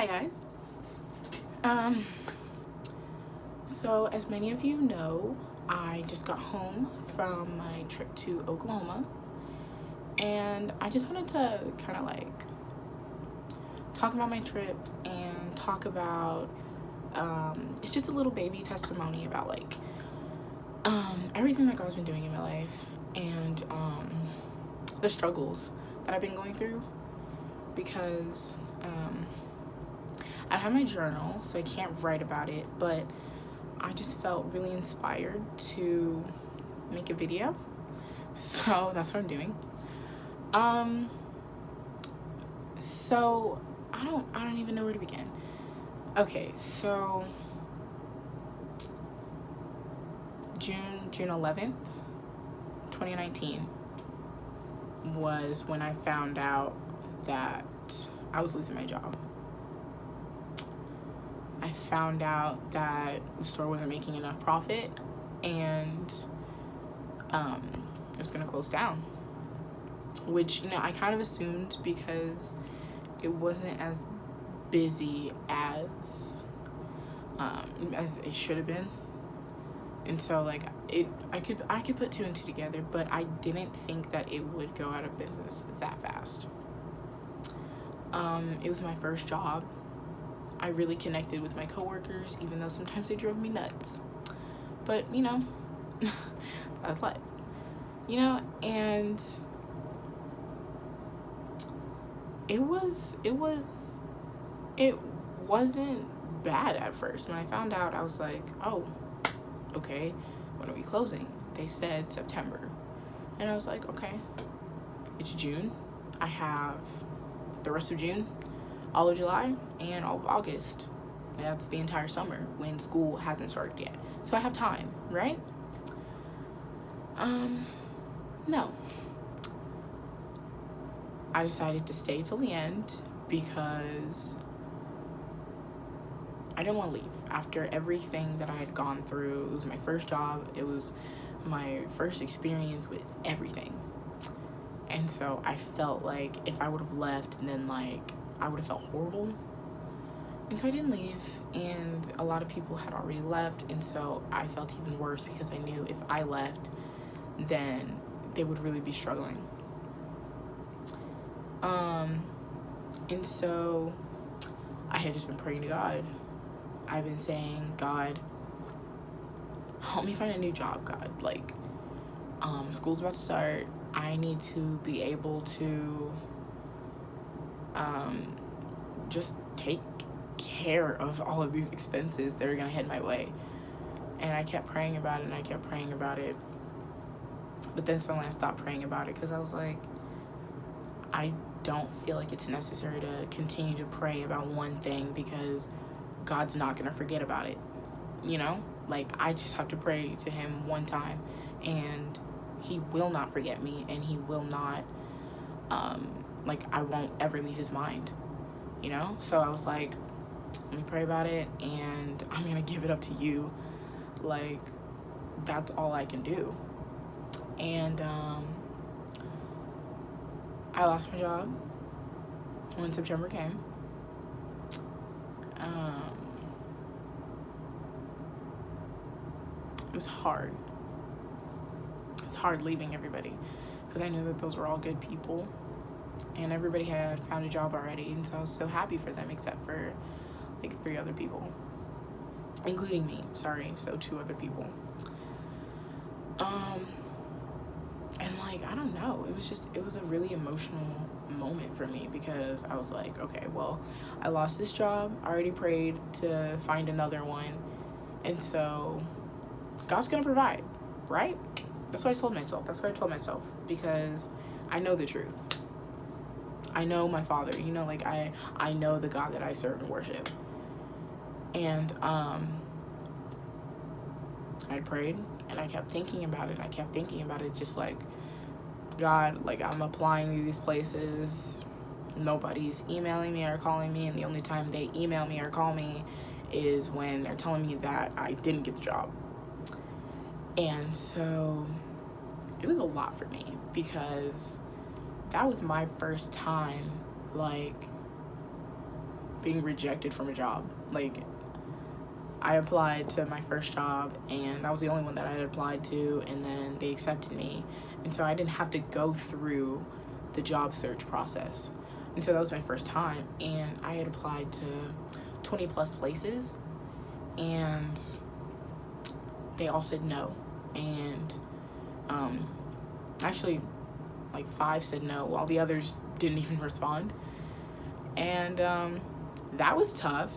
Hi guys. Um, so as many of you know, I just got home from my trip to Oklahoma, and I just wanted to kind of like talk about my trip and talk about it's just a little baby testimony about like everything that God's been doing in my life and the struggles that I've been going through because I have my journal, so I can't write about it, but I just felt really inspired to make a video. So that's what I'm doing. So I don't even know where to begin. Okay, so June 11th, 2019 was when I found out that I was losing my job. I found out that the store wasn't making enough profit and it was gonna close down, which, you know, I kind of assumed because it wasn't as busy as it should have been. And so like I could put two and two together, but I didn't think that it would go out of business that fast. It was my first job. I really connected with my coworkers, even though sometimes they drove me nuts. But, you know, that's life. You know, and it wasn't bad at first. When I found out, I was like, oh, okay, when are we closing? They said September. And I was like, okay, it's June. I have the rest of June, all of July, and all of August. That's the entire summer when school hasn't started yet. So I have time, right? No. I decided to stay till the end because I didn't want to leave. After everything that I had gone through, it was my first job. It was my first experience with everything. And so I felt like if I would have left, then like I would have felt horrible. And so I didn't leave, and a lot of people had already left, and so I felt even worse because I knew if I left, then they would really be struggling. And so I had just been praying to God. I've been saying, God, help me find a new job, God. Like, school's about to start. I need to be able to just take care of all of these expenses that are gonna head my way. And I kept praying about it, and I kept praying about it. But then suddenly I stopped praying about it because I was like, I don't feel like it's necessary to continue to pray about one thing because God's not gonna forget about it, you know? Like, I just have to pray to him one time, and he will not forget me, and he will not, I won't ever leave his mind, you know? So I was like, let me pray about it, and I'm gonna give it up to you. Like, that's all I can do. And I lost my job when September came. It was hard. It was hard leaving everybody because I knew that those were all good people and everybody had found a job already, and so I was so happy for them except for like 3 other people, including me. So 2 other people. And like, I don't know, it was a really emotional moment for me because I was like, okay, well, I lost this job. I already prayed to find another one, and so God's gonna provide, right? That's what I told myself because I know the truth. I know my Father, you know, like I know the God that I serve and worship. And I prayed, and I kept thinking about it, just like, God, like, I'm applying to these places, nobody's emailing me or calling me, and the only time they email me or call me is when they're telling me that I didn't get the job. And so it was a lot for me because that was my first time, like, being rejected from a job. Like, I applied to my first job, and that was the only one that I had applied to, and then they accepted me. And so I didn't have to go through the job search process. And so that was my first time, and I had applied to 20 plus places, and they all said no. And actually, like 5 said no, while the others didn't even respond. And that was tough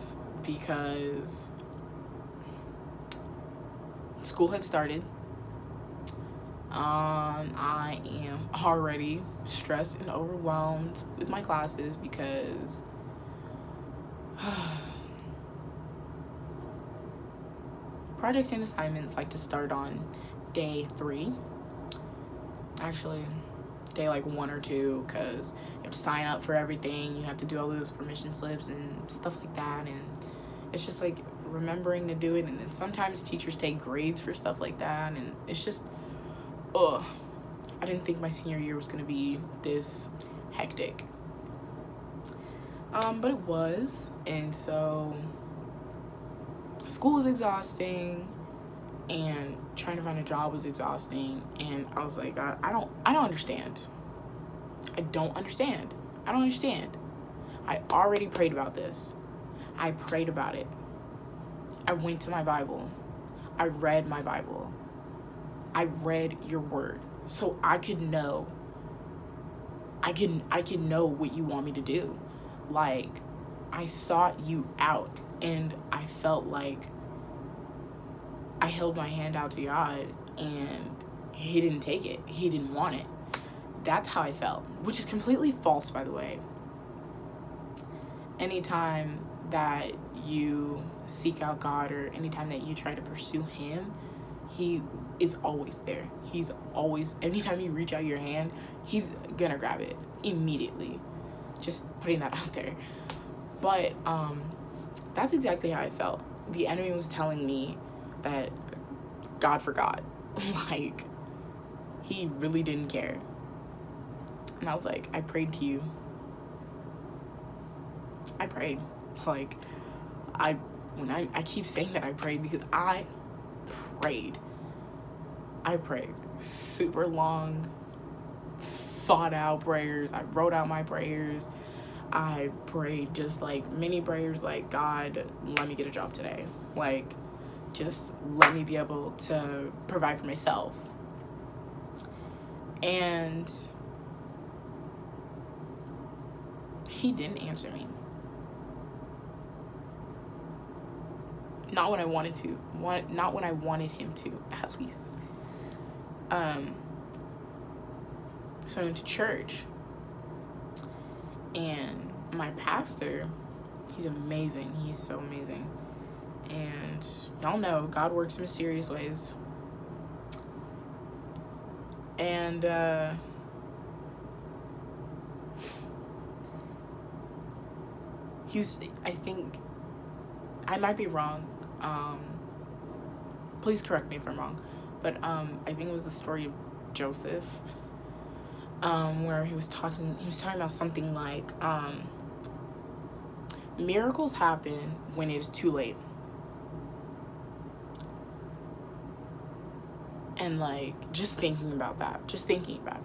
because school had started. I am already stressed and overwhelmed with my classes because projects and assignments like to start on day 3. Actually, day like 1 or 2, because you have to sign up for everything. You have to do all those permission slips and stuff like that, and it's just like remembering to do it. And then sometimes teachers take grades for stuff like that, and it's just I didn't think my senior year was gonna be this hectic, but it was. And so school was exhausting, and trying to find a job was exhausting, and I was like, I don't understand. I don't understand. I already prayed about this. I prayed about it. I went to my Bible. I read my Bible. I read your word so I could know. I can know what you want me to do. Like, I sought you out, and I felt like I held my hand out to God, and he didn't take it. He didn't want it. That's how I felt, which is completely false, by the way. Anytime that you seek out God, or anytime that you try to pursue him, he is always there. He's always, anytime you reach out your hand, he's gonna grab it immediately. Just putting that out there. But that's exactly how I felt. The enemy was telling me that God forgot. Like, he really didn't care. And I was like, I prayed to you. I prayed. Like, I keep saying that I prayed because I prayed. I prayed super long, thought out prayers. I wrote out my prayers. I prayed just like mini prayers, like, God, let me get a job today. Like, just let me be able to provide for myself. And he didn't answer me. Not when I wanted to. Not when I wanted him to, at least. So I went to church, and my pastor, he's amazing. He's so amazing. And y'all know God works in mysterious ways. And he was, I think, I might be wrong. Please correct me if I'm wrong. But I think it was the story of Joseph, where he was talking about something like, miracles happen when it is too late. And like, just thinking about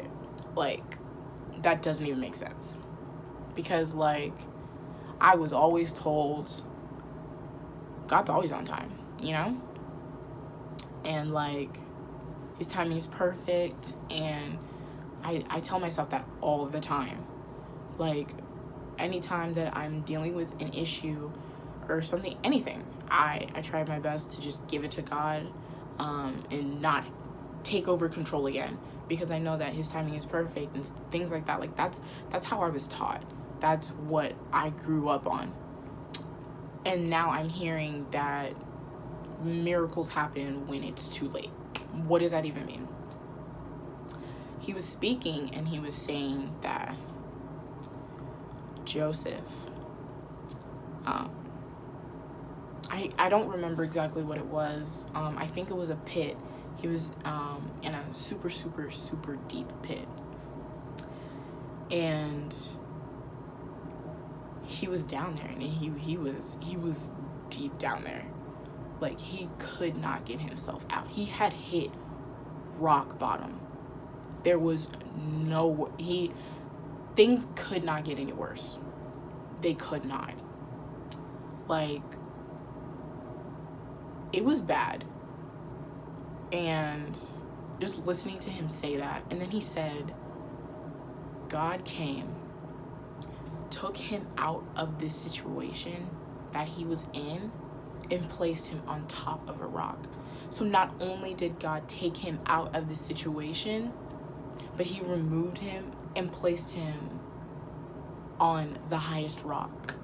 it, like, that doesn't even make sense. Because like, I was always told God's always on time, you know? And like, his timing is perfect, and I tell myself that all the time. Like, anytime that I'm dealing with an issue or something, anything, I try my best to just give it to God, and not take over control again, because I know that his timing is perfect and things like that. Like, that's how I was taught. That's what I grew up on. And now I'm hearing that miracles happen when it's too late. What does that even mean? He was speaking, and he was saying that Joseph, I don't remember exactly what it was. I think it was a pit. He was in a super, super, super deep pit. And he was down there, and he was deep down there. Like, he could not get himself out. He had hit rock bottom. There was no, things could not get any worse. They could not. Like, it was bad. And just listening to him say that, and then he said, God came, took him out of this situation that he was in, and placed him on top of a rock. So not only did God take him out of this situation, but he removed him and placed him on the highest rock.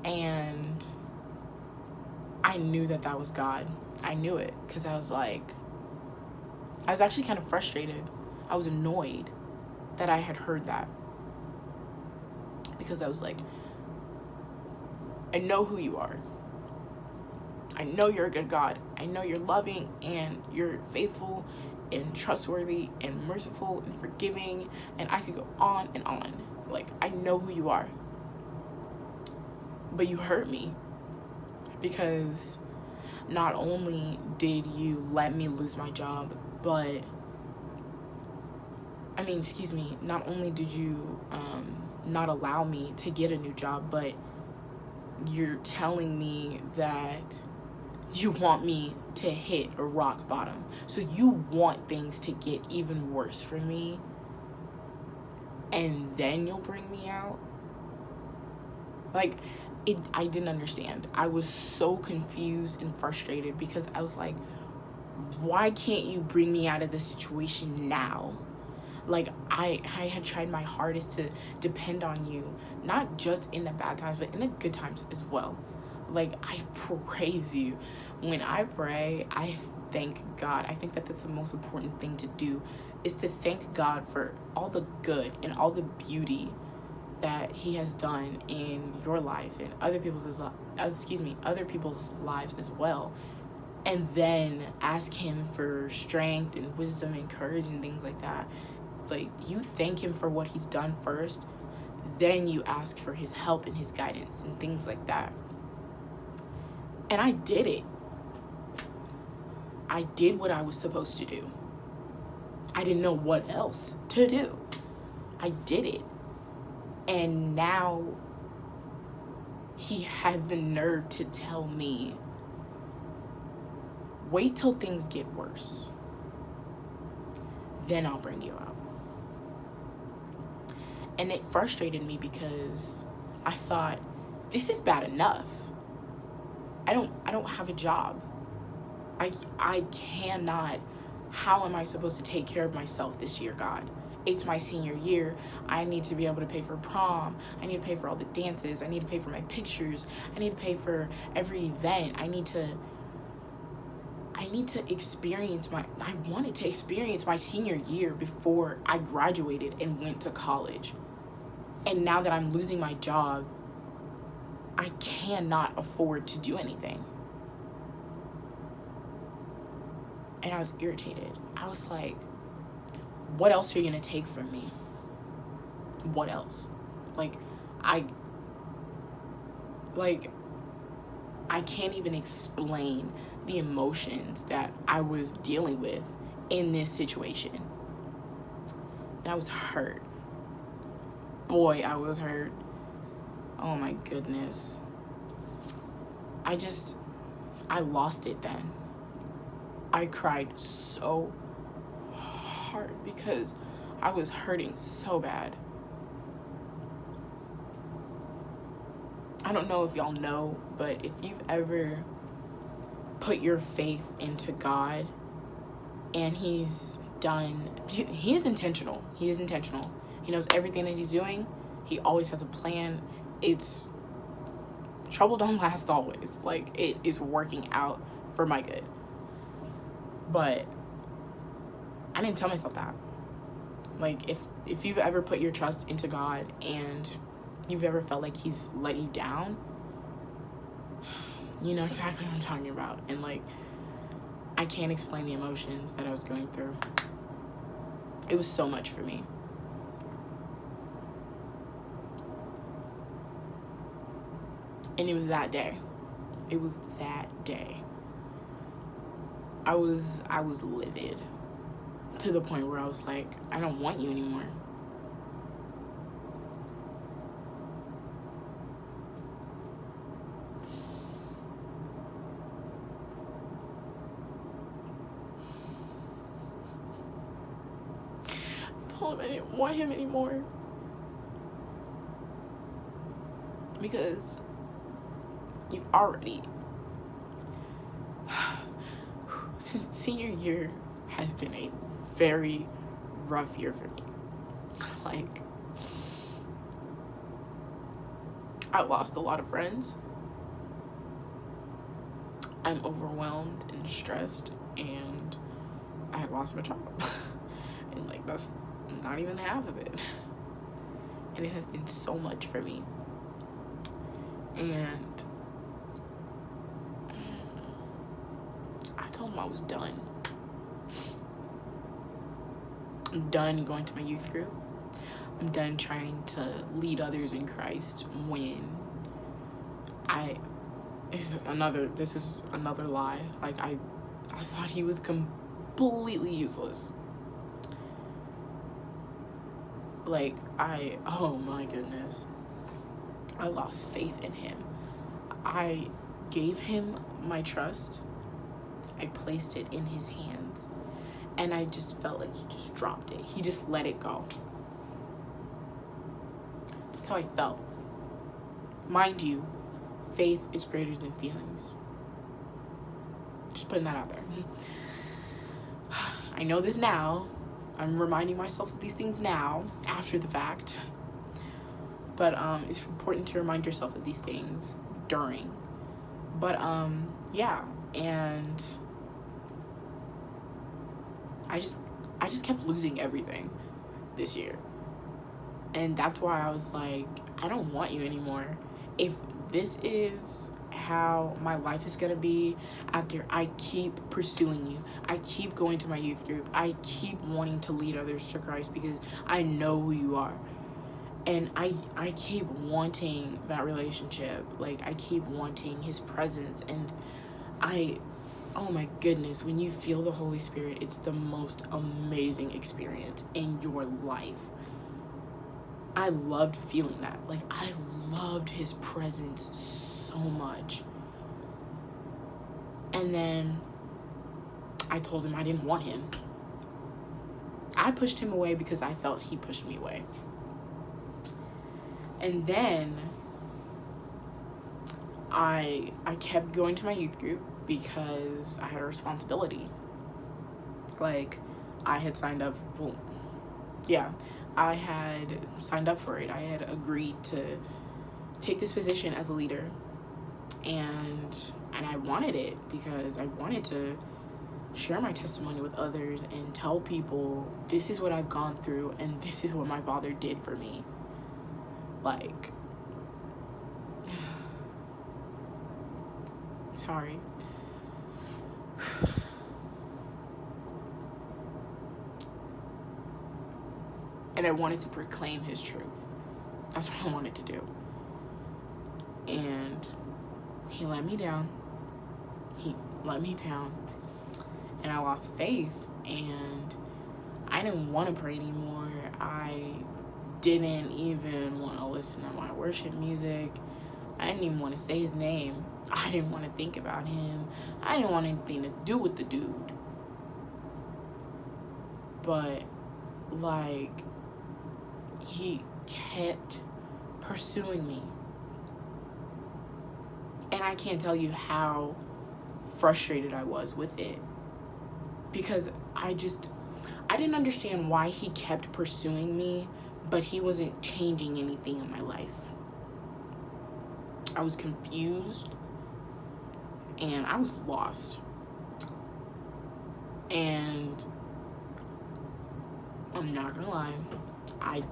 And I knew that that was God. I knew it, because I was actually kind of frustrated. I was annoyed that I had heard that, because I was like, I know who you are. I know you're a good God. I know you're loving, and you're faithful and trustworthy and merciful and forgiving, and I could go on and on. Like, I know who you are. But you hurt me, because not only did you let me lose my job, but not only did you not allow me to get a new job, but you're telling me that you want me to hit a rock bottom. So you want things to get even worse for me, and then you'll bring me out? Like, I didn't understand. I was so confused and frustrated, because I was like, why can't you bring me out of this situation now? Like, I had tried my hardest to depend on you, not just in the bad times, but in the good times as well. Like, I praise you. When I pray, I thank God. I think that that's the most important thing to do, is to thank God for all the good and all the beauty that he has done in your life and other people's lives as well. And then ask him for strength and wisdom and courage and things like that. Like, you thank him for what he's done first, then you ask for his help and his guidance and things like that. And I did it. I did what I was supposed to do. I didn't know what else to do. I did it. And now he had the nerve to tell me, wait till things get worse, then I'll bring you out. And it frustrated me, because I thought, this is bad enough. I don't have a job. I cannot. How am I supposed to take care of myself this year, God? It's my senior year. I need to be able to pay for prom. I need to pay for all the dances. I need to pay for my pictures. I need to pay for every event. I wanted to experience my senior year before I graduated and went to college. And now that I'm losing my job, I cannot afford to do anything. And I was irritated. I was like, what else are you gonna take from me? What else? I can't even explain the emotions that I was dealing with in this situation. And I was hurt. Boy, I was hurt. Oh my goodness. I lost it then. I cried so hard because I was hurting so bad. I don't know if y'all know, but if you've ever put your faith into God, and he is intentional. He is intentional. He knows everything that he's doing. He always has a plan. Trouble don't last always. It is working out for my good. But I didn't tell myself that. If you've ever put your trust into God and you've ever felt like he's let you down, you know exactly what I'm talking about. And I can't explain the emotions that I was going through. It was so much for me. And it was that day. It was that day. I was livid to the point where I was like, I don't want you anymore. I told him I didn't want him anymore. Because you've already... Senior year has been a very rough year for me. Like, I lost a lot of friends. I'm overwhelmed and stressed, and I had lost my job. And like, that's not even half of it. And it has been so much for me. And I told him I was done. I'm done going to my youth group. I'm done trying to lead others in Christ when this is another lie. Like, I thought he was completely useless. Like, oh my goodness. I lost faith in him. I gave him my trust. I placed it in his hands. And I just felt like he just dropped it. He just let it go. That's how I felt. Mind you, faith is greater than feelings. Just putting that out there. I know this now. I'm reminding myself of these things now, after the fact. But it's important to remind yourself of these things during. But yeah, and I just kept losing everything this year. And that's why I was like, I don't want you anymore. If this is how my life is gonna be after I keep pursuing you, I keep going to my youth group, I keep wanting to lead others to Christ because I know who you are. And I keep wanting that relationship. Like, I keep wanting his presence. And oh my goodness, when you feel the Holy Spirit, it's the most amazing experience in your life. I loved feeling that. Like, I loved his presence so much. And then I told him I didn't want him. I pushed him away because I felt he pushed me away. And then I kept going to my youth group because I had a responsibility. Like, I had signed up, I had signed up for it. I had agreed to take this position as a leader. And I wanted it because I wanted to share my testimony with others and tell people, this is what I've gone through and this is what my father did for me. Like, sorry. And I wanted to proclaim his truth. That's what I wanted to do. And he let me down. And I lost faith. And I didn't want to pray anymore. I didn't even want to listen to my worship music. I didn't even want to say his name. I didn't want to think about him. I didn't want anything to do with the dude. But, like, he kept pursuing me. And I can't tell you how frustrated I was with it. Because I didn't understand why he kept pursuing me, but he wasn't changing anything in my life. I was confused and I was lost. And I'm not gonna lie, I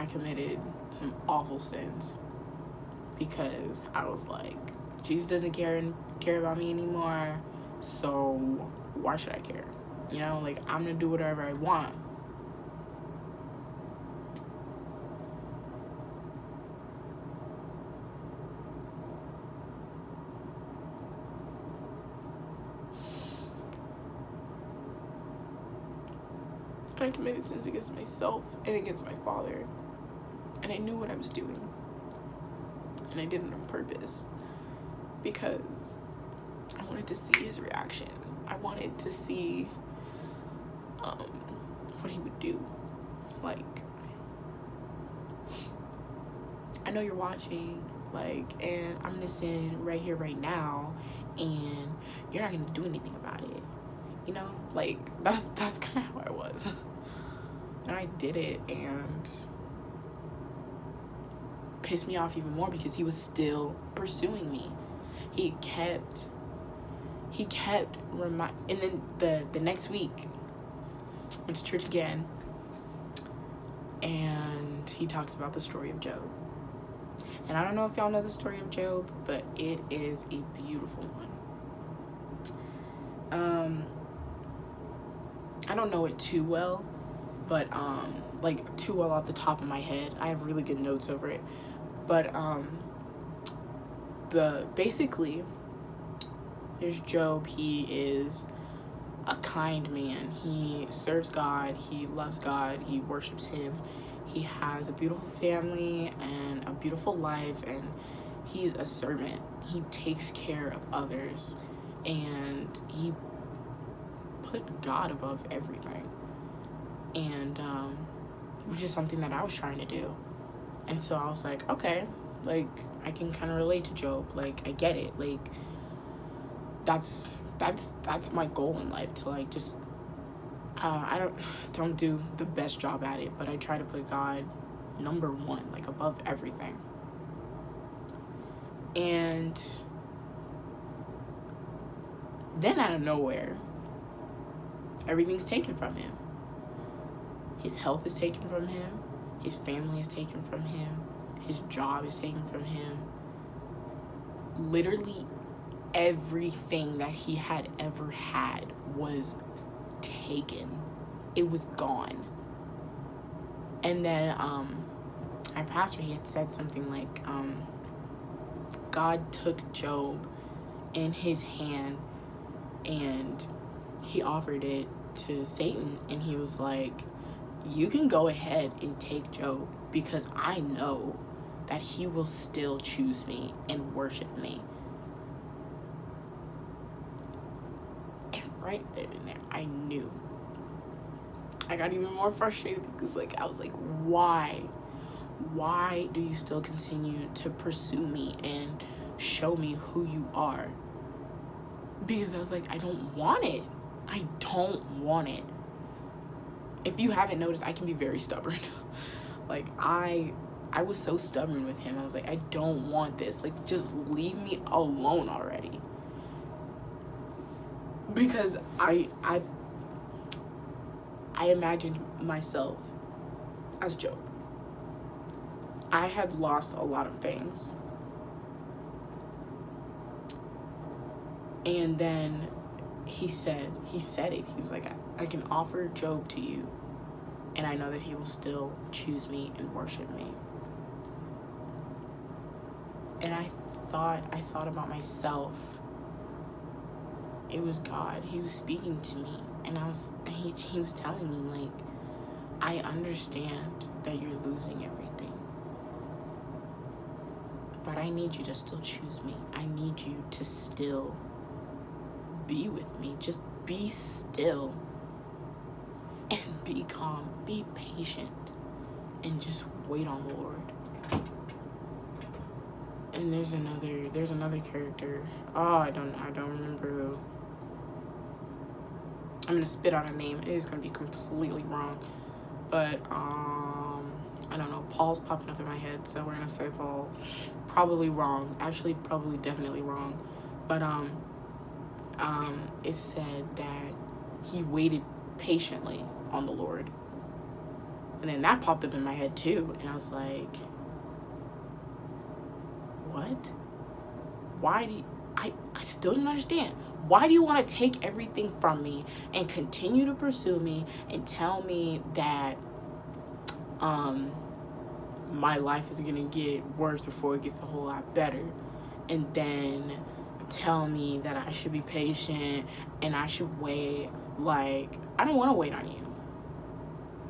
committed some awful sins because I was like, Jesus doesn't care about me anymore, so why should I care? You know, like, I'm gonna do whatever I want. I committed sins against myself and against my Father. And I knew what I was doing. And I did it on purpose. Because I wanted to see his reaction. I wanted to see what he would do. Like, I know you're watching, like, and I'm gonna sin right here, right now, and you're not gonna do anything about it. You know, like, that's kind of how I was. And I did it, and pissed me off even more because he was still pursuing me. He kept and then the next week, went to church again, and he talks about the story of Job. And I don't know if y'all know the story of Job, but it is a beautiful one. I don't know it too well, but like too well off the top of my head. I have really good notes over it. But basically, there's Job. He is a kind man. He serves God. He loves God. He worships him. He has a beautiful family and a beautiful life, and he's a servant. He takes care of others, and he put God above everything. And which is something that I was trying to do. And so I was like, okay, like, I can kind of relate to Job. Like, I get it. Like, that's my goal in life, to like just I don't do the best job at it, but I try to put God number one, like above everything. And then out of nowhere, everything's taken from him. His health is taken from him. His family is taken from him. His job is taken from him. Literally everything that he had ever had was taken. It was gone. And then our pastor, he had said something like, God took Job in his hand and he offered it to Satan, and he was like, you can go ahead and take Job, because I know that he will still choose me and worship me. And right then and there, I knew. I got even more frustrated because, like, I was like, why? Why do you still continue to pursue me and show me who you are? Because I was like, I don't want it. I don't want it. If you haven't noticed, I can be very stubborn. Like, I was so stubborn with him. I was like, I don't want this. Like, just leave me alone already. Because I imagined myself as Job. I had lost a lot of things. And then he said it. He was like, I can offer Job to you, and I know that he will still choose me and worship me. And I thought about myself. It was God. He was speaking to me, and he was telling me, like, I understand that you're losing everything, but I need you to still choose me. I need you to still be with me. Just be still and be calm, be patient, and just wait on the Lord. And there's another character. Oh, I don't remember who. I'm gonna spit out a name. It is gonna be completely wrong, but I don't know. Paul's popping up in my head, so we're gonna say Paul. Probably wrong. Actually, probably definitely wrong. But it said that he waited patiently on the Lord. And then that popped up in my head too, and I was like, what? Why do you, I still don't understand. Why do you want to take everything from me and continue to pursue me and tell me that my life is gonna get worse before it gets a whole lot better, and then tell me that I should be patient and I should wait? Like, I don't want to wait on you.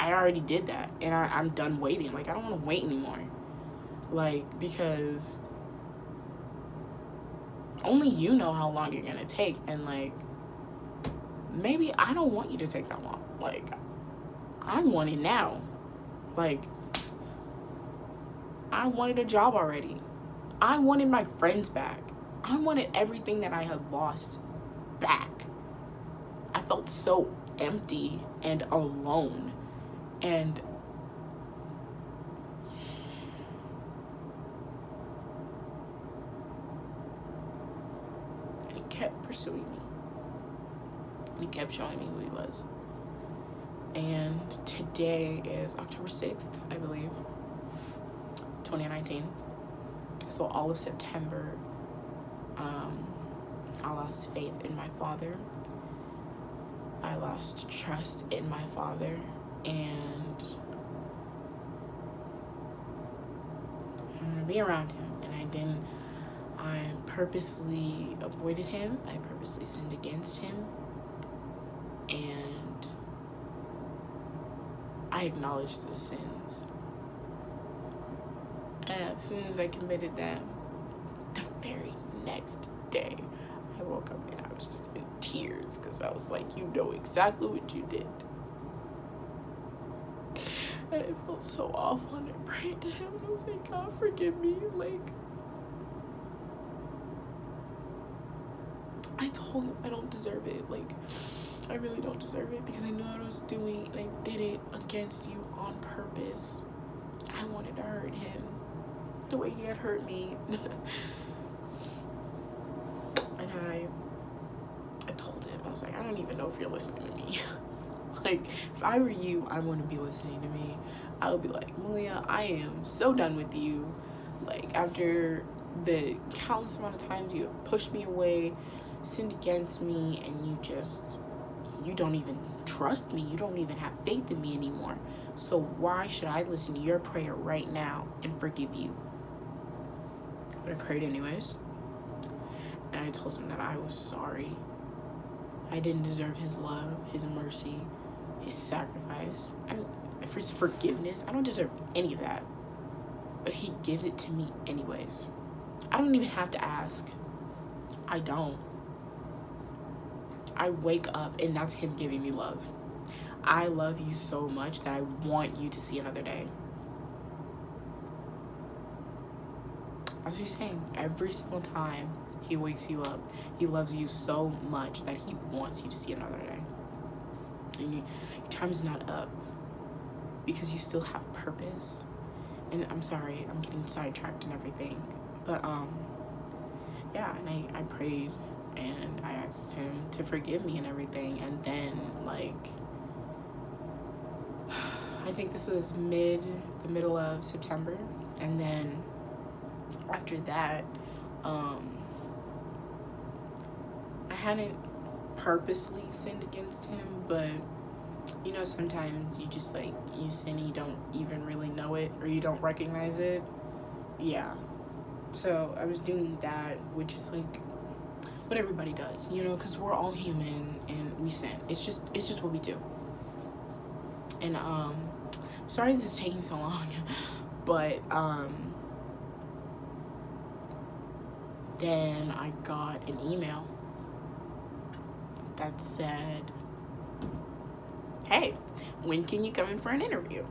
I already did that, and I'm done waiting. Like, I don't want to wait anymore. Like, because only you know how long you're gonna take, and like, maybe I don't want you to take that long. Like, I want it now. Like, I wanted a job already. I wanted my friends back. I wanted everything that I had lost back. I felt so empty and alone. And he kept pursuing me. He kept showing me who he was. And today is October 6th, I believe, 2019. So all of September, I lost faith in my father. I lost trust in my father. And I'm gonna be around him. I purposely avoided him. I purposely sinned against him. And I acknowledged those sins. And as soon as I committed them, the very next day, I woke up and I was just in tears because I was like, you know exactly what you did. And I felt so awful, and I prayed to him, and I was like, God, forgive me. Like, I told him I don't deserve it. Like, I really don't deserve it, because I knew what I was doing, and I did it against you on purpose. I wanted to hurt him the way he had hurt me. And I told him, I was like, I don't even know if you're listening to me. Like, if I were you, I wouldn't be listening to me. I would be like, Malia, I am so done with you. Like, after the countless amount of times you have pushed me away, sinned against me, and you don't even trust me. You don't even have faith in me anymore. So why should I listen to your prayer right now and forgive you? But I prayed anyways. And I told him that I was sorry. I didn't deserve his love, his mercy, his sacrifice, and his forgiveness. I don't deserve any of that. But he gives it to me anyways. I don't even have to ask. I don't. I wake up and that's him giving me love. I love you so much that I want you to see another day. That's what he's saying. Every single time he wakes you up, he loves you so much that he wants you to see another day. And your time's not up, because you still have purpose. And I'm sorry, I'm getting sidetracked and everything. But yeah, and I prayed and I asked him to forgive me and everything. And then, like, I think this was the middle of September. And then after that, I hadn't purposely sinned against him, but you know, sometimes you just, like, you sin and you don't even really know it, or you don't recognize it. Yeah. So I was doing that, which is like what everybody does, you know, because we're all human and we sin. It's just what we do. And sorry this is taking so long, but then I got an email that said, hey, when can you come in for an interview?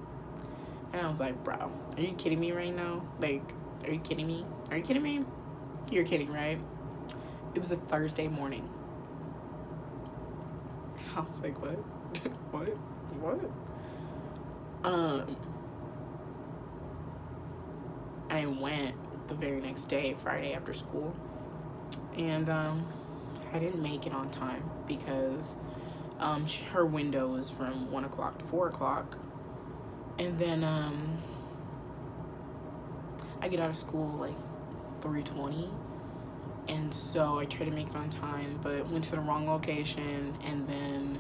And I was like, bro, are you kidding me right now? Like, are you kidding me? Are you kidding me? You're kidding, right? It was a Thursday morning. I was like, what? What? I went the very next day, Friday after school. And I didn't make it on time because her window was from 1 o'clock to 4 o'clock. And then I get out of school like 3:20, and so I tried to make it on time, but went to the wrong location, and then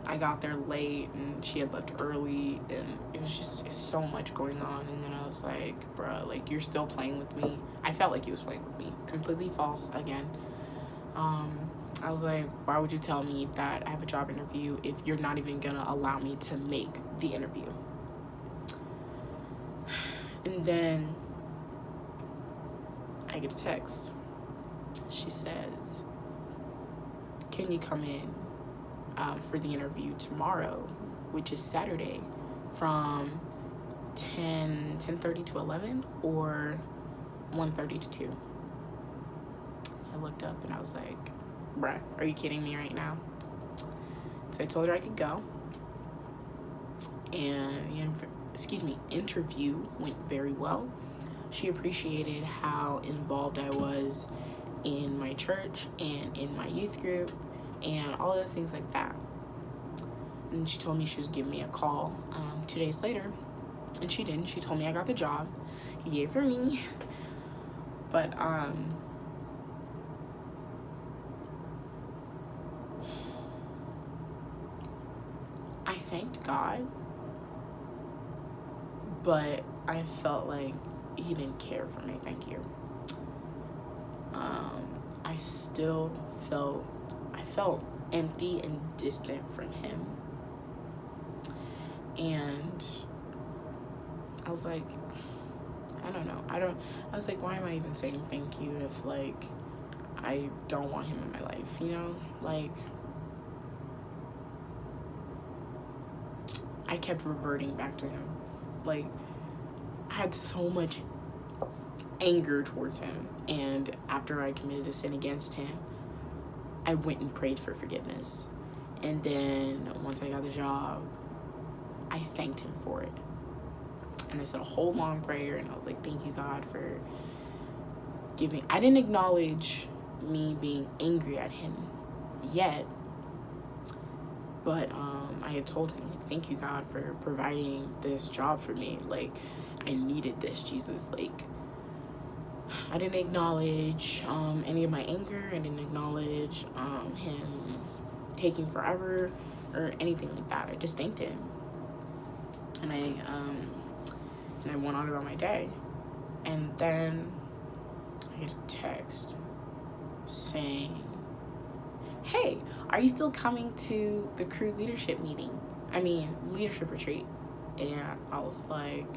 I got there late, and she had left early, and it's so much going on. And then I was like, bruh, like, you're still playing with me. I felt like he was playing with me. Completely false again. I was like, why would you tell me that I have a job interview if you're not even gonna allow me to make the interview? And then I get a text. She says, can you come in for the interview tomorrow, which is Saturday, from 10:30 to 11 or 1:30 to 2? I looked up and I was like, bruh, are you kidding me right now? So I told her I could go. And interview went very well. She appreciated how involved I was in my church and in my youth group and all those things like that. And she told me she was giving me a call 2 days later, and she didn't. She told me I got the job. Yay for me. But I thanked God, but I felt like he didn't care for me. Thank you. I still felt empty and distant from him. And I was like, I don't know. I was like, why am I even saying thank you if, like, I don't want him in my life, you know? Like, I kept reverting back to him. Like, I had so much anger towards him, and after I committed a sin against him, I went and prayed for forgiveness. And then once I got the job, I thanked him for it. And I said a whole long prayer, and I was like, thank you, God, for giving. I didn't acknowledge me being angry at him yet, but I had told him, thank you, God, for providing this job for me. Like, I needed this, Jesus. Like, I didn't acknowledge any of my anger. I didn't acknowledge him taking forever or anything like that. I just thanked him. And I went on about my day. And then I get a text saying, hey, are you still coming to the crew leadership leadership retreat? And I was like,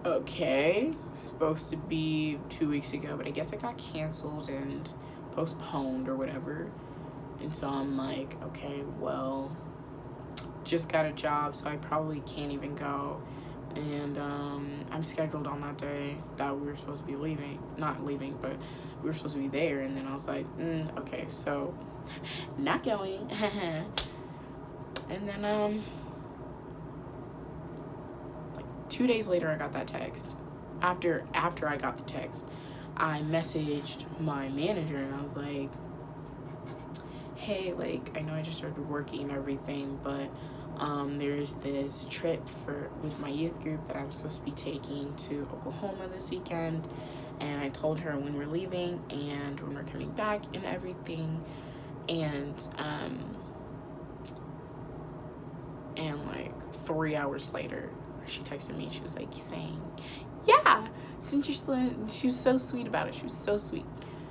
okay, supposed to be 2 weeks ago, but I guess it got canceled and postponed or whatever. And so I'm like, okay, well, just got a job, so I probably can't even go. And I'm scheduled on that day that we were supposed to be not leaving, but we were supposed to be there. And then I was like, okay, so not going. And then 2 days later, I got that text. After I got the text, I messaged my manager, and I was like, hey, like, I know I just started working and everything, but there's this trip with my youth group that I'm supposed to be taking to Oklahoma this weekend. And I told her when we're leaving and when we're coming back and everything. And like 3 hours later, she texted me. She was like saying, yeah, since you're still in, she was so sweet about it. She was so sweet.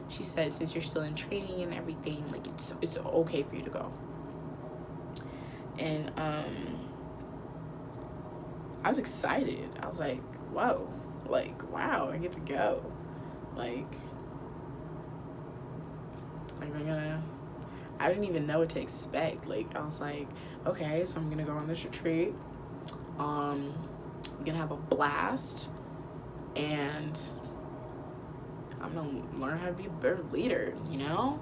She said, since you're still in training and everything, like, it's okay for you to go. And I was excited. I was like, whoa, like, wow, I get to go. Like I didn't even know what to expect. Like, I was like, okay, so I'm gonna go on this retreat. I'm gonna have a blast, and I'm gonna learn how to be a better leader, you know?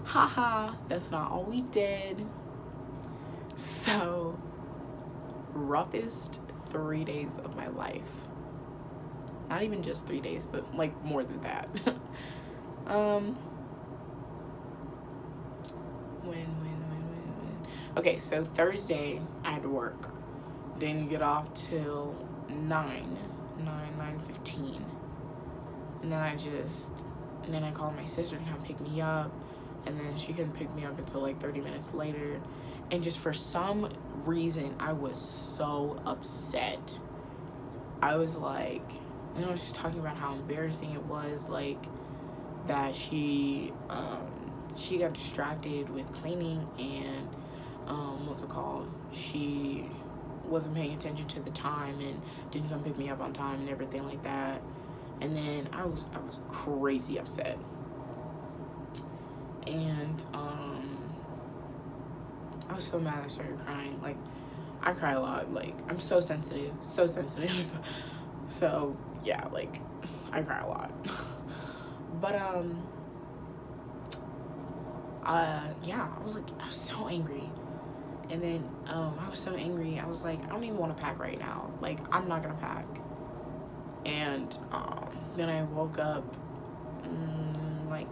Haha, that's not all we did. So, roughest 3 days of my life. Not even just 3 days, but like more than that. When. Okay, so Thursday I had to work. Didn't get off till 9:15. And then I called my sister to come pick me up, and then she couldn't pick me up until like 30 minutes later. And just for some reason, I was so upset. I was like, and I was just talking about how embarrassing it was, like, that she got distracted with cleaning, and what's it called? She wasn't paying attention to the time and didn't come pick me up on time and everything like that. And then I was crazy upset. And I was so mad I started crying. Like, I cry a lot. Like, I'm so sensitive. So, yeah, like, I cry a lot. But, yeah, I was so angry. And then, I was so angry. I was like, I don't even want to pack right now. Like, I'm not gonna pack. And, then I woke up, like,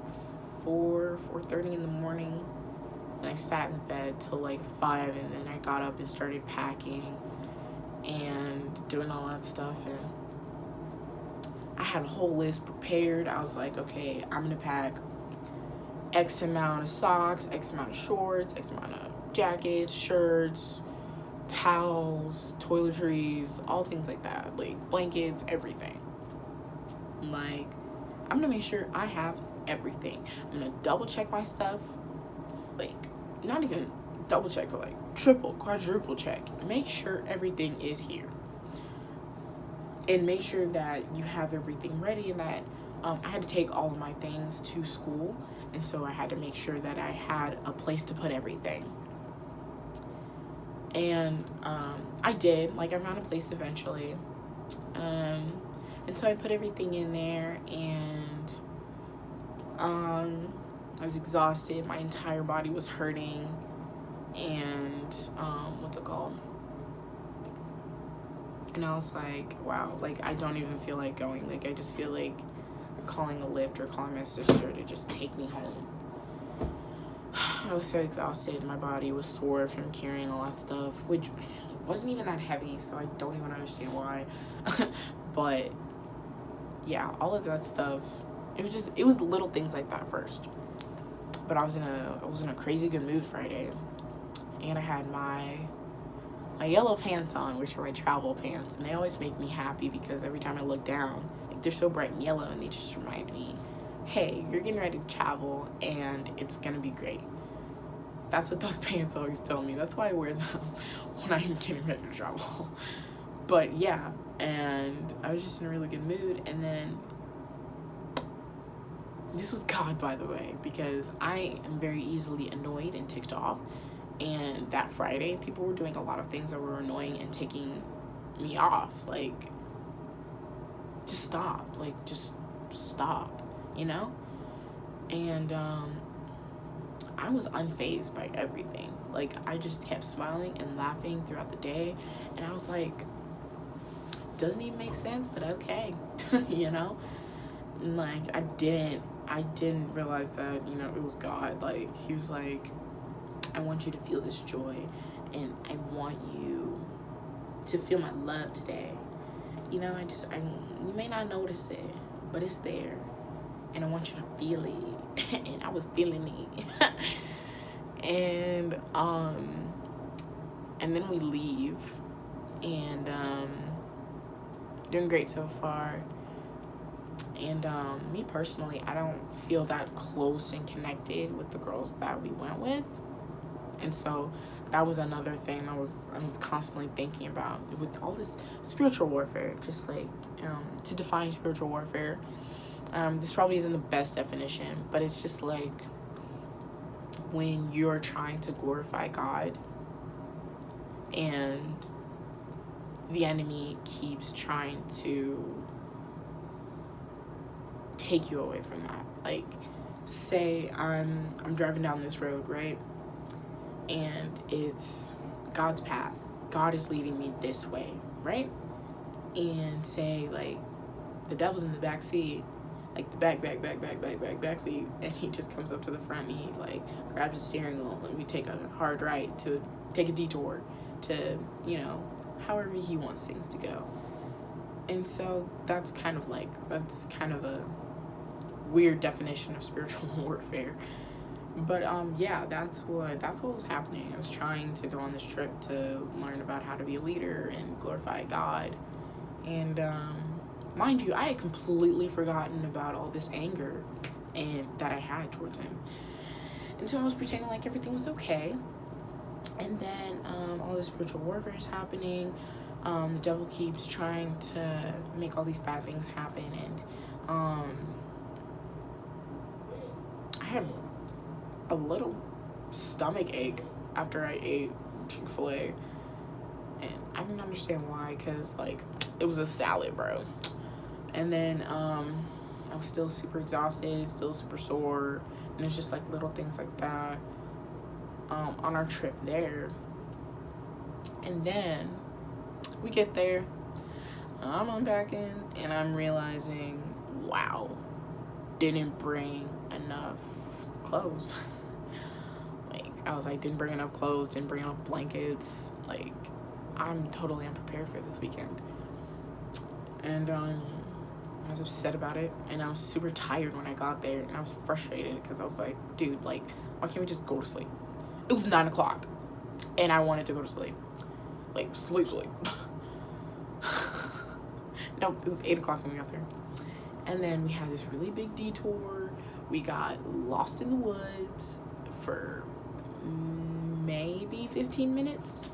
4:30 in the morning. And I sat in the bed till, like, 5, and then I got up and started packing and doing all that stuff. And I had a whole list prepared. I was like, okay, I'm gonna pack X amount of socks, X amount of shorts, X amount of jackets, shirts, towels, toiletries, all things like that, like blankets, everything. Like, I'm gonna make sure I have everything. I'm gonna double check my stuff, like, not even double check, but like triple, quadruple check. Make sure everything is here, and make sure that you have everything ready, and that I had to take all of my things to school, and so I had to make sure that I had a place to put everything. And I did. Like, I found a place eventually. And so I put everything in there, and I was exhausted. My entire body was hurting. And what's it called? And I was like, wow, like, I don't even feel like going. Like, I just feel like calling a Lyft or calling my sister to just take me home. I was so exhausted. My body was sore from carrying all that stuff, which wasn't even that heavy, so I don't even understand why. But yeah, all of that stuff, it was little things like that first. But I was in a crazy good mood Friday, and I had my yellow pants on, which are my travel pants, and they always make me happy because every time I look down, like, they're so bright and yellow, and they just remind me, hey, you're getting ready to travel, and it's gonna be great. That's what those pants always tell me. That's why I wear them when I'm getting ready to travel. But yeah, and I was just in a really good mood. And then this was God, by the way, because I am very easily annoyed and ticked off. And that Friday, people were doing a lot of things that were annoying and ticking me off. Like, just stop. Like, just stop, you know? And I was unfazed by everything. Like, I just kept smiling and laughing throughout the day. And I was like, doesn't even make sense, but okay. You know? And, like, I didn't realize that, you know, it was God. Like, he was like, I want you to feel this joy, and I want you to feel my love today. You know, you may not notice it, but it's there, and I want you to feel it. And I was feeling it. And then we leave, and doing great so far. And me personally, I don't feel that close and connected with the girls that we went with. And so that was another thing I was constantly thinking about with all this spiritual warfare. Just like, to define spiritual warfare, this probably isn't the best definition, but it's just like when you're trying to glorify God and the enemy keeps trying to take you away from that. Like, say I'm driving down this road, right? And it's God's path. God is leading me this way, right? And say, like, the devil's in the back seat, like the back seat, and he just comes up to the front and he, like, grabs the steering wheel, and we take a hard right to take a detour to, you know, however he wants things to go. And so that's kind of a weird definition of spiritual warfare. But yeah, that's what was happening. I was trying to go on this trip to learn about how to be a leader and glorify God. And mind you, I had completely forgotten about all this anger. and that I had towards him. And so I was pretending like everything was okay. And then all this spiritual warfare is happening. The devil keeps trying to make all these bad things happen. And I had a little stomach ache after I ate Chick-fil-A. And I didn't understand why, because, like, it was a salad, bro. And then I was still super exhausted, still super sore. And it's just, like, little things like that on our trip there. And then we get there. I'm unpacking, and I'm realizing, wow, didn't bring enough clothes. Like, I was like, didn't bring enough clothes, didn't bring enough blankets. Like, I'm totally unprepared for this weekend. And I was upset about it, and I was super tired when I got there, and I was frustrated because I was like, dude, like, why can't we just go to sleep? It was 9 o'clock, and I wanted to go to sleep. Like, sleep. No, it was 8 o'clock when we got there. And then we had this really big detour. We got lost in the woods for maybe 15 minutes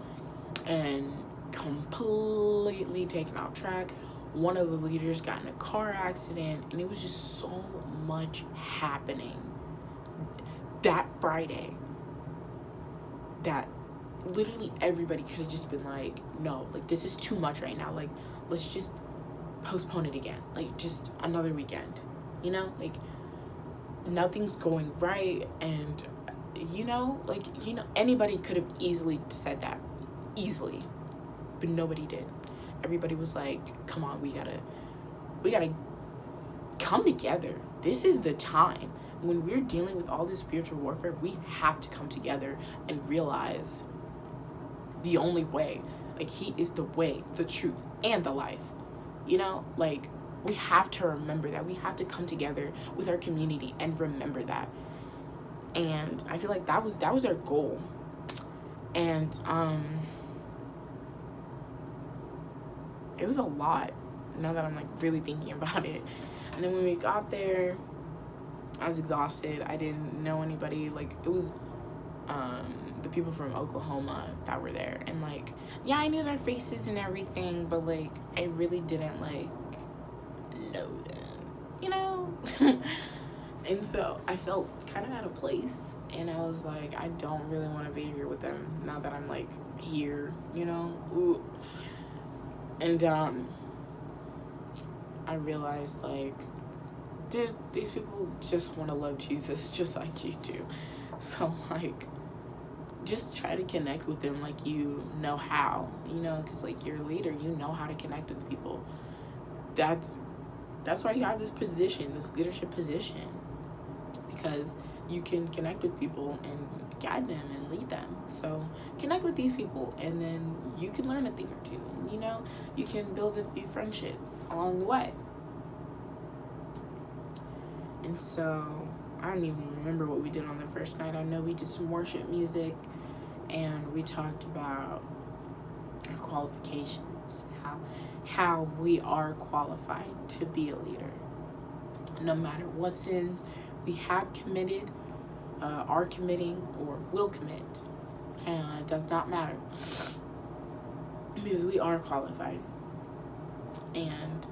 and completely taken off track. One of the leaders got in a car accident, and it was just so much happening that Friday that literally everybody could have just been like, no, like, this is too much right now. Like, let's just postpone it again. Like, just another weekend, you know? Like, nothing's going right. And, you know, like, you know, anybody could have easily said that. Easily. But nobody did. Everybody was like, come on, we gotta come together. This is the time. When we're dealing with all this spiritual warfare, we have to come together and realize the only way, like, he is the way, the truth, and the life. You know, like, we have to remember that. We have to come together with our community and remember that. And I feel like that was our goal. And it was a lot, now that I'm, like, really thinking about it. And then when we got there, I was exhausted. I didn't know anybody. Like, it was the people from Oklahoma that were there. And, like, yeah, I knew their faces and everything, but, like, I really didn't, like, know them, you know? And so I felt kind of out of place. And I was like, I don't really want to be here with them now that I'm, like, here, you know? Ooh. And I realized, like, dude, these people just want to love Jesus just like you do. So, like, just try to connect with them like you know how, you know, because, like, you're a leader, you know how to connect with people. That's why you have this position, this leadership position, because you can connect with people and guide them and lead them. So connect with these people, and then you can learn a thing or two, and, you know, you can build a few friendships along the way. And so I don't even remember what we did on the first night. I know we did some worship music, and we talked about our qualifications, how we are qualified to be a leader. No matter what sins we have committed, are committing, or will commit, it does not matter, because we are qualified. And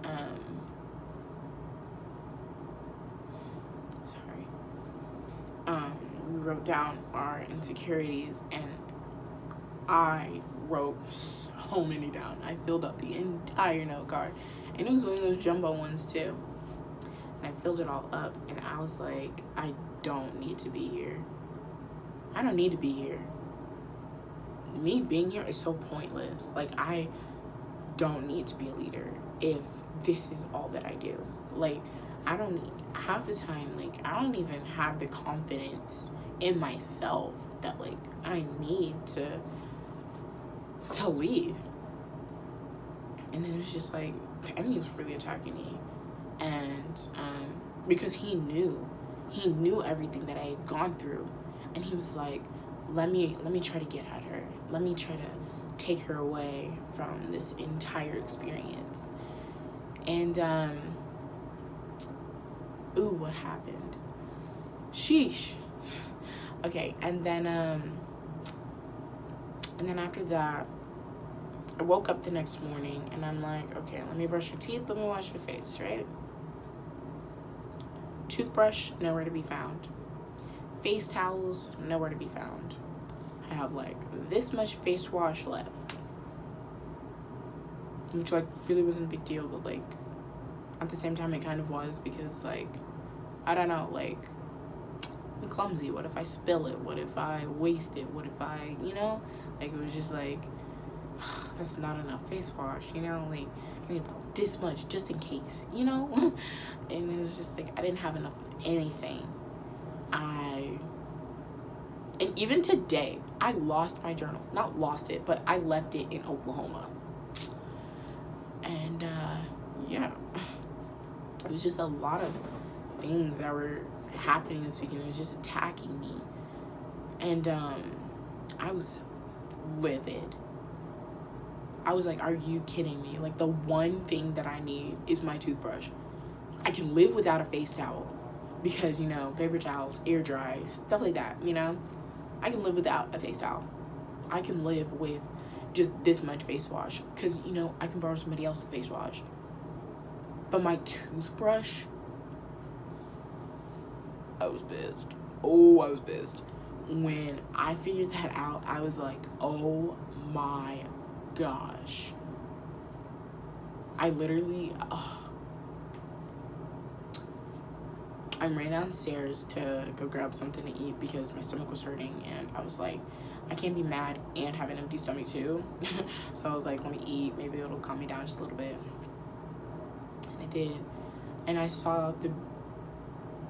we wrote down our insecurities, and I wrote so many down. I filled up the entire note card, and it was one of those jumbo ones too. And I filled it all up, and I was like, I don't need to be here. I don't need to be here. Me being here is so pointless. Like, I don't need to be a leader if this is all that I do. Like, I don't need, half the time, like, I don't even have the confidence in myself that, like, I need to lead. And then it was just like, the enemy was really attacking me. And because he knew everything that I had gone through, and he was like, let me try to get at her. Let me try to take her away from this entire experience. And what happened? Sheesh. Okay, and then after that, I woke up the next morning and I'm like, okay, let me brush your teeth, let me wash your face, right? Toothbrush, nowhere to be found. Face towels, nowhere to be found. I have like this much face wash left, which like really wasn't a big deal, but like at the same time it kind of was, because like, I don't know, like, I'm clumsy. What if I spill it? What if I waste it? What if I, you know, like, it was just like, that's not enough face wash, you know, like, I need this much just in case, you know. And it was just like, I didn't have enough of anything. And even today, I lost my journal. Not lost it, but I left it in Oklahoma. And yeah, it was just a lot of things that were happening this weekend. It was just attacking me. And I was livid. I was like, are you kidding me? Like, the one thing that I need is my toothbrush. I can live without a face towel because, you know, paper towels, air dries, stuff like that, you know? I can live without a face towel. I can live with just this much face wash because, you know, I can borrow somebody else's face wash. But my toothbrush, I was pissed. Oh, I was pissed. When I figured that out, I was like, oh my gosh. I literally, I ran downstairs to go grab something to eat because my stomach was hurting, and I was like, I can't be mad and have an empty stomach too. So I was like, let me eat, maybe it'll calm me down just a little bit. And it did. And I saw the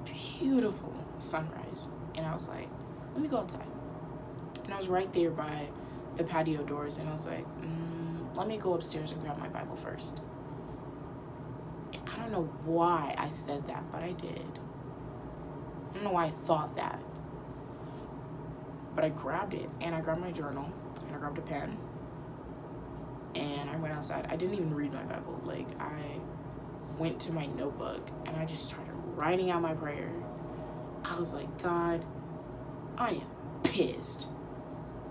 beautiful sunrise, and I was like, let me go outside. And I was right there by the patio doors, and I was like, let me go upstairs and grab my Bible first. And I don't know why I said that, but I did. I don't know why I thought that. But I grabbed it, and I grabbed my journal, and I grabbed a pen, and I went outside. I didn't even read my Bible. Like, I went to my notebook, and I just started writing out my prayer. I was like, God, I am pissed.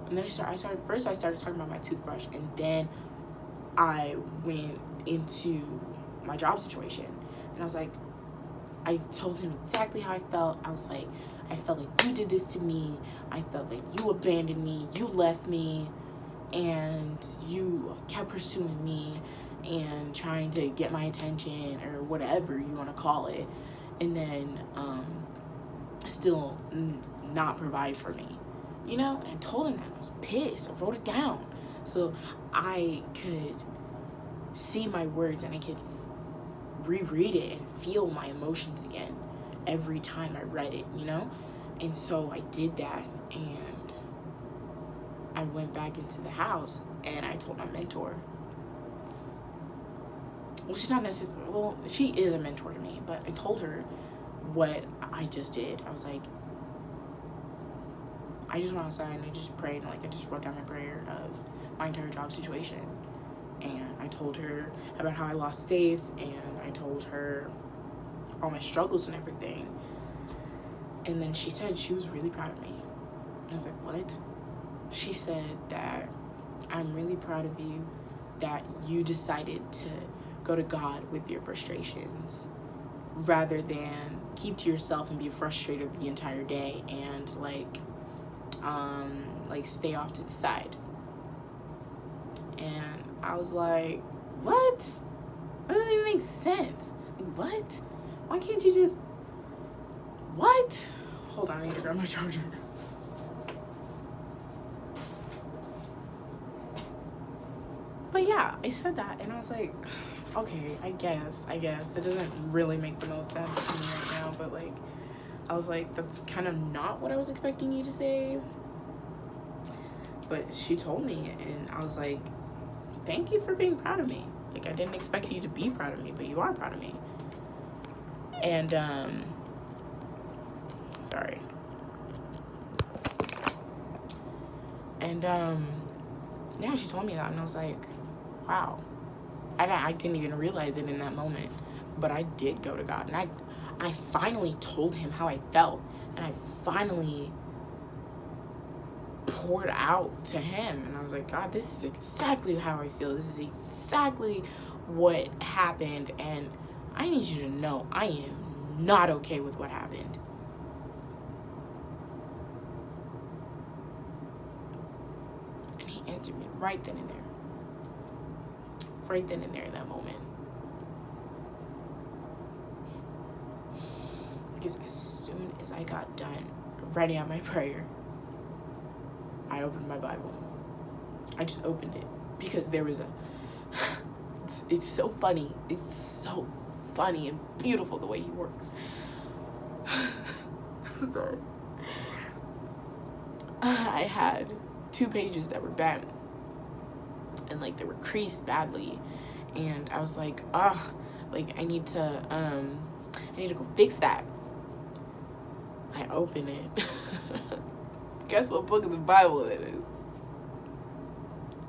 And then I started talking about my toothbrush, and then I went into my job situation, and I was like, I told him exactly how I felt. I was like, I felt like you did this to me. I felt like you abandoned me. You left me, and you kept pursuing me and trying to get my attention or whatever you want to call it, and then still not provide for me, you know. And I told him that. I was pissed. I wrote it down so I could see my words and I could reread it and feel my emotions again every time I read it, you know. And so I did that, and I went back into the house, and I told my mentor. Well, she's not necessarily, well, she is a mentor to me, but I told her what I just did. I was like, I just went outside and I just prayed, and like, I just wrote down my prayer of my entire job situation. And I told her about how I lost faith, and I told her all my struggles and everything. And then she said she was really proud of me. I was like, what? She said that I'm really proud of you that you decided to go to God with your frustrations rather than keep to yourself and be frustrated the entire day and like stay off to the side. And I was like, what? That doesn't even make sense. Like, what? Why can't you just, what? Hold on, I need to grab my charger. But yeah, I said that, and I was like, okay, I guess. It doesn't really make the most sense to me right now, but like, I was like, that's kind of not what I was expecting you to say. But she told me, and I was like, thank you for being proud of me. Like, I didn't expect you to be proud of me, but you are proud of me. And, sorry. And, yeah, she told me that, and I was like, wow. I didn't even realize it in that moment, but I did go to God, and I finally told him how I felt, And I finally poured out to him, and I was like, God, this is exactly how I feel. This is exactly what happened, and I need you to know I am not okay with what happened. And he answered me right then and there. Right then and there in that moment. Because as soon as I got done writing out my prayer, I opened my Bible. I just opened it because there was it's so funny. It's so funny and beautiful the way he works. I'm sorry. I had 2 pages that were bent and like they were creased badly, and I was like, like I need to go fix that. I open it. Guess what book of the Bible it is?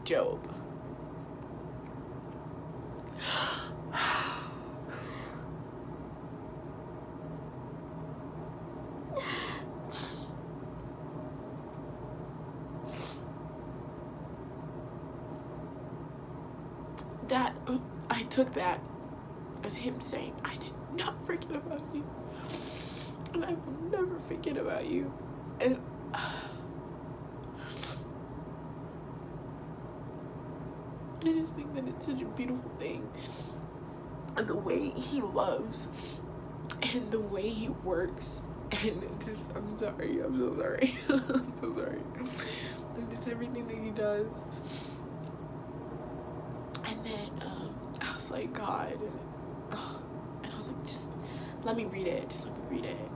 Job. That, I took that as him saying, I did not forget about you. And I will never forget about you. And I just think that it's such a beautiful thing. And the way he loves and the way he works. And just, I'm sorry. I'm so sorry. I'm so sorry. And just everything that he does. And then I was like, God. And I was like, just let me read it. Just let me read it.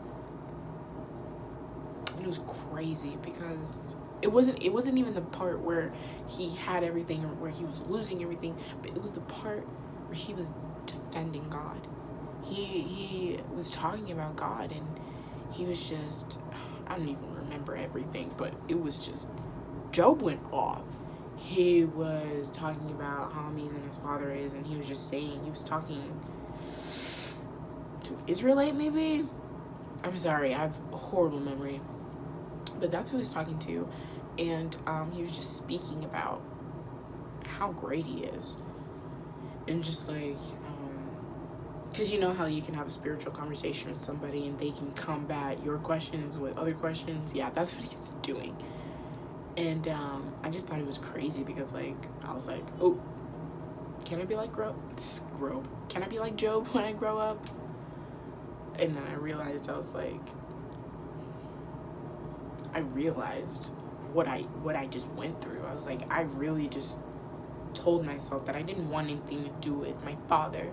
And it was crazy because it wasn't even the part where he had everything or where he was losing everything, but it was the part where he was defending God. He was talking about God, and he was just, I don't even remember everything, but it was just, Job went off. He was talking about how amazing his father is, and he was just saying, he was talking to Israelite maybe? I'm sorry, I have a horrible memory. But that's who he was talking to, and he was just speaking about how great he is. And just like, because you know how you can have a spiritual conversation with somebody and they can combat your questions with other questions? Yeah, that's what he was doing. And I just thought it was crazy because, like, I was like, oh, can I be like Can I be like Job when I grow up? And then I realized, I was like, I realized what I just went through. I was like, I really just told myself that I didn't want anything to do with my father,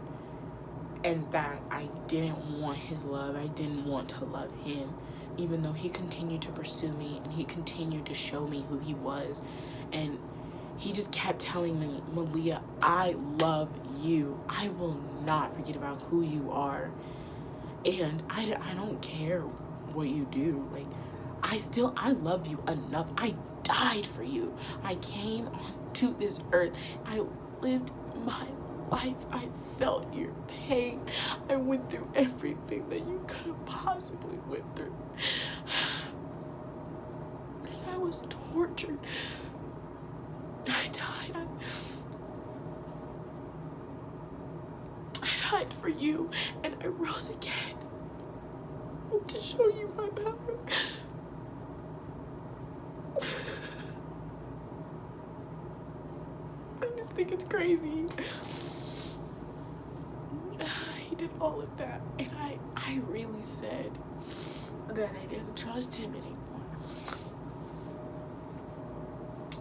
and that I didn't want his love. I didn't want to love him, even though he continued to pursue me and he continued to show me who he was. And he just kept telling me, Malia, I love you. I will not forget about who you are. And I don't care what you do. Like, I love you enough. I died for you. I came to this earth. I lived my life. I felt your pain. I went through everything that you could have possibly went through. And I was tortured. I died. I died for you, and I rose again to show you my power. I just think it's crazy. He did all of that, and I really said that I didn't trust him anymore.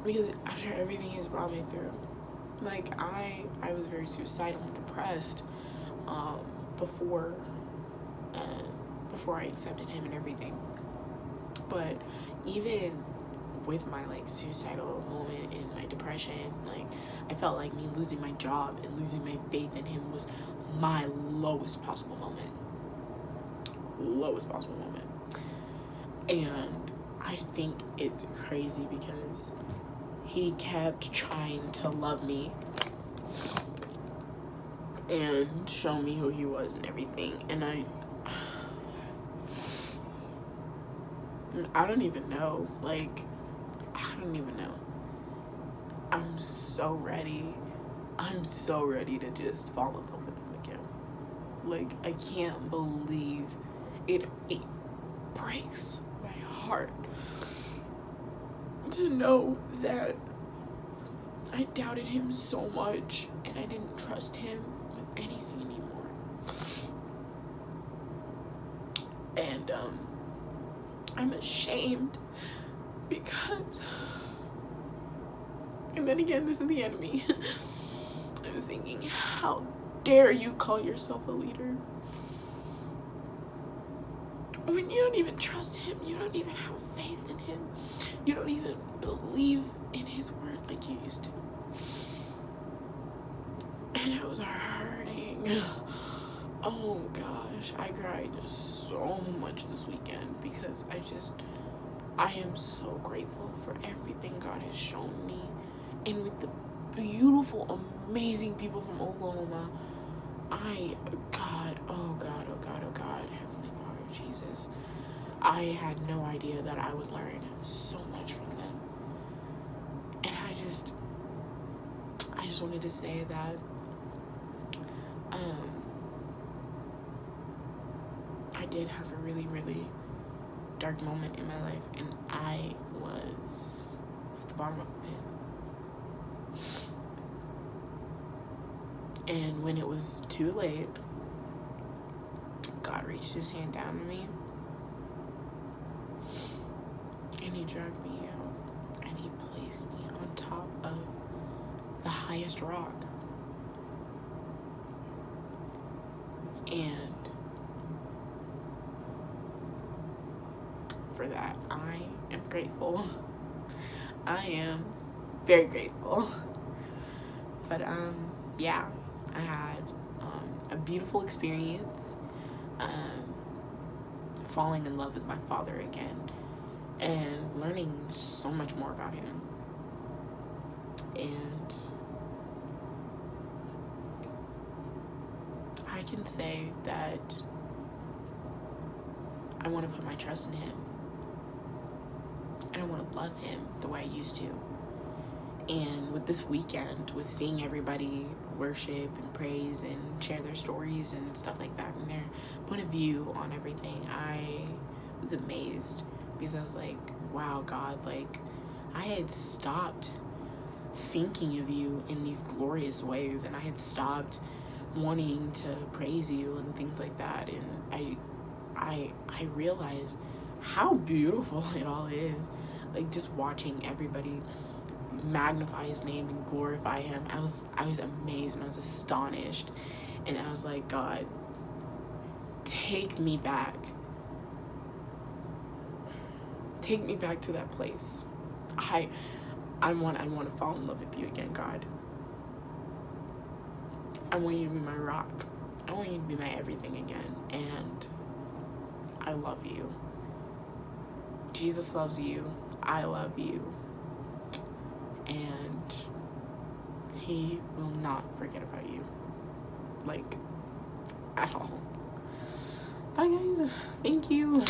Because after everything he's brought me through, like, I was very suicidal and depressed before I accepted him and everything. But even with my, like, suicidal moment and my depression, like, I felt like me losing my job and losing my faith in him was my lowest possible moment. And I think it's crazy because he kept trying to love me and show me who he was and everything. And I don't even know. Like, I don't even know. I'm so ready. I'm so ready to just fall in love with him again. Like, I can't believe it. It breaks my heart to know that I doubted him so much and I didn't trust him with anything anymore. And I'm ashamed because, and then again, this is the enemy. I was thinking, how dare you call yourself a leader when you don't even trust him, you don't even have faith in him, you don't even believe in his word like you used to. And I was hurting. Oh gosh, I cried so much this weekend because I am so grateful for everything God has shown me, and with the beautiful, amazing people from Oklahoma. God, Heavenly Father, Jesus, I had no idea that I would learn so much from them. And I just wanted to say that I did have a really, really dark moment in my life, and I was at the bottom of the pit. And when it was too late, God reached his hand down to me and he dragged me out and he placed me on top of the highest rock. And for that, I am grateful. I am very grateful. But yeah, I had a beautiful experience, falling in love with my father again and learning so much more about him. And I can say that I want to put my trust in him, and I want to love him the way I used to. And with this weekend, with seeing everybody worship and praise and share their stories and stuff like that and their point of view on everything, I was amazed because I was like, wow, God, like, I had stopped thinking of you in these glorious ways, and I had stopped wanting to praise you and things like that. And I realized how beautiful it all is. Like, just watching everybody magnify his name and glorify him, I was amazed and I was astonished, and I was like, God, take me back to that place. I want to fall in love with you again, God. I want you to be my rock. I want you to be my everything again, and I love you. Jesus loves you. I love you. And he will not forget about you, like, at all. Bye guys, thank you.